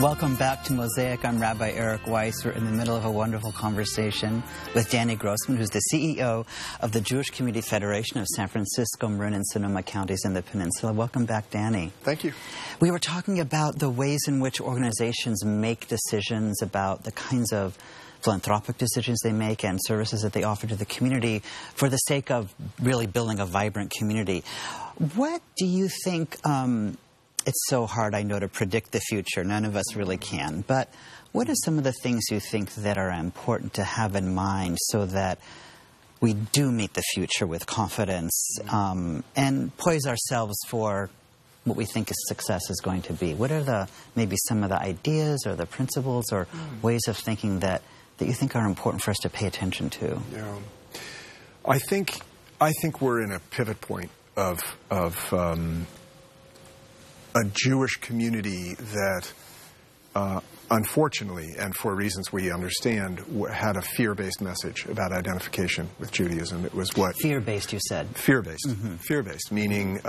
Welcome back to Mosaic. I'm Rabbi Eric Weiss. We're in the middle of a wonderful conversation with Danny Grossman, who's the CEO of the Jewish Community Federation of San Francisco, Marin, and Sonoma counties in the peninsula. Welcome back, Danny. Thank you. We were talking about the ways in which organizations make decisions about the kinds of philanthropic decisions they make and services that they offer to the community for the sake of really building a vibrant community. What do you think... It's so hard, I know, to predict the future. None of us really can. But what are some of the things you think that are important to have in mind so that we do meet the future with confidence and poise ourselves for what we think success is going to be? What are maybe some of the ideas or the principles or ways of thinking that you think are important for us to pay attention to? Yeah. I think we're in a pivot point of a Jewish community that, unfortunately, and for reasons we understand, had a fear-based message about identification with Judaism. It was what? Fear-based, you said. Fear-based. Mm-hmm. Fear-based, meaning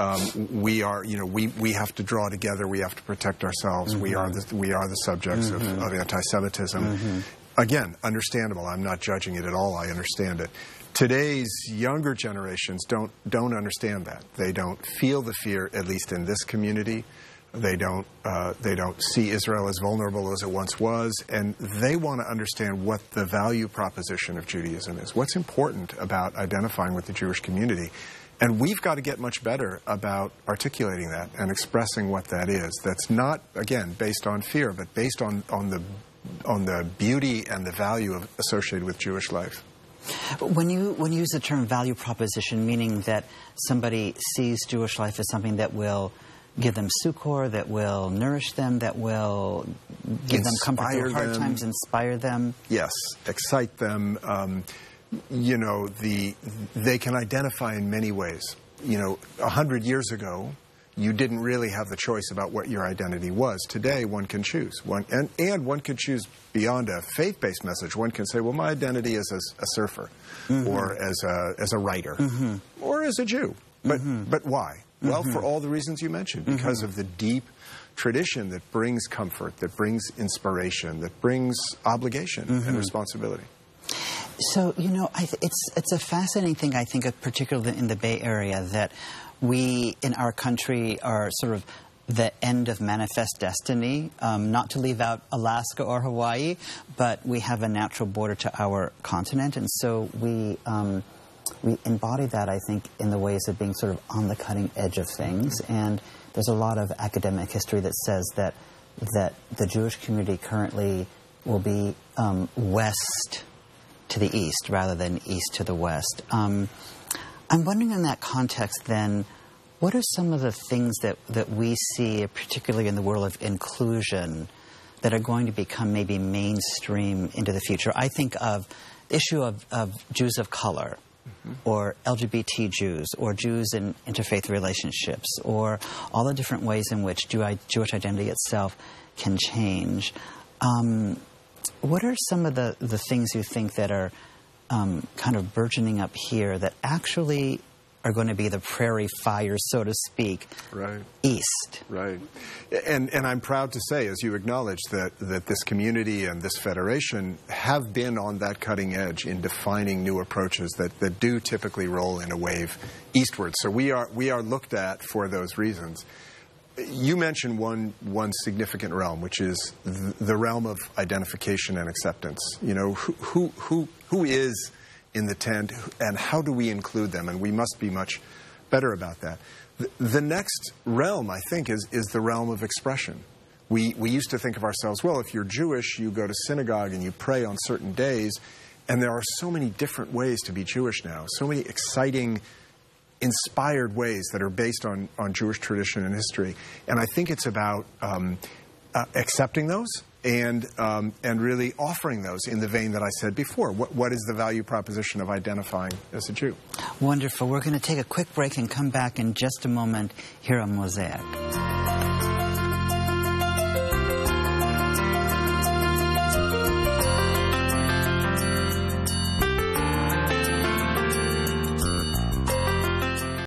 we are, we have to draw together, we have to protect ourselves, mm-hmm. we are the subjects mm-hmm. of anti-Semitism. Mm-hmm. Again, understandable. I'm not judging it at all. I understand it. Today's younger generations don't understand that. They don't feel the fear, at least in this community. They don't see Israel as vulnerable as it once was, and they want to understand what the value proposition of Judaism is. What's important about identifying with the Jewish community, and we've got to get much better about articulating that and expressing what that is. That's not, again, based on fear, but based on the beauty and the value associated with Jewish life. When you use the term value proposition, meaning that somebody sees Jewish life as something that will give them succor, that will nourish them, that will give them comfort through hard times, inspire them? Yes, excite them. They can identify in many ways. 100 years ago, you didn't really have the choice about what your identity was. Today, one can choose. And one can choose beyond a faith-based message. One can say, well, my identity is as a surfer, mm-hmm. or as a writer, mm-hmm. or as a Jew. But why? Mm-hmm. Well, for all the reasons you mentioned, because mm-hmm. of the deep tradition that brings comfort, that brings inspiration, that brings obligation mm-hmm. and responsibility. So, it's a fascinating thing, I think, particularly in the Bay Area, that we, in our country, are sort of the end of manifest destiny, not to leave out Alaska or Hawaii, but we have a natural border to our continent, and so we embody that, I think, in the ways of being sort of on the cutting edge of things. And there's a lot of academic history that says that the Jewish community currently will be west to the east rather than east to the west. I'm wondering in that context, then, what are some of the things that we see, particularly in the world of inclusion, that are going to become maybe mainstream into the future? I think of the issue of Jews of color, mm-hmm. or LGBT Jews, or Jews in interfaith relationships, or all the different ways in which Jewish identity itself can change. What are some of the things you think that are kind of burgeoning up here that actually are going to be the prairie fires, so to speak, right. East? Right. And I'm proud to say, as you acknowledge, that this community and this federation have been on that cutting edge in defining new approaches that do typically roll in a wave eastward. So we are looked at for those reasons. You mentioned one significant realm, which is the realm of identification and acceptance. Who is in the tent, and how do we include them? And we must be much better about that. The next realm, I think, is the realm of expression. We used to think of ourselves, well, if you're Jewish, you go to synagogue and you pray on certain days, and there are so many different ways to be Jewish now, so many exciting, inspired ways that are based on Jewish tradition and history. And I think it's about accepting those and really offering those in the vein that I said before. What is the value proposition of identifying as a Jew? Wonderful. We're going to take a quick break and come back in just a moment here on Mosaic.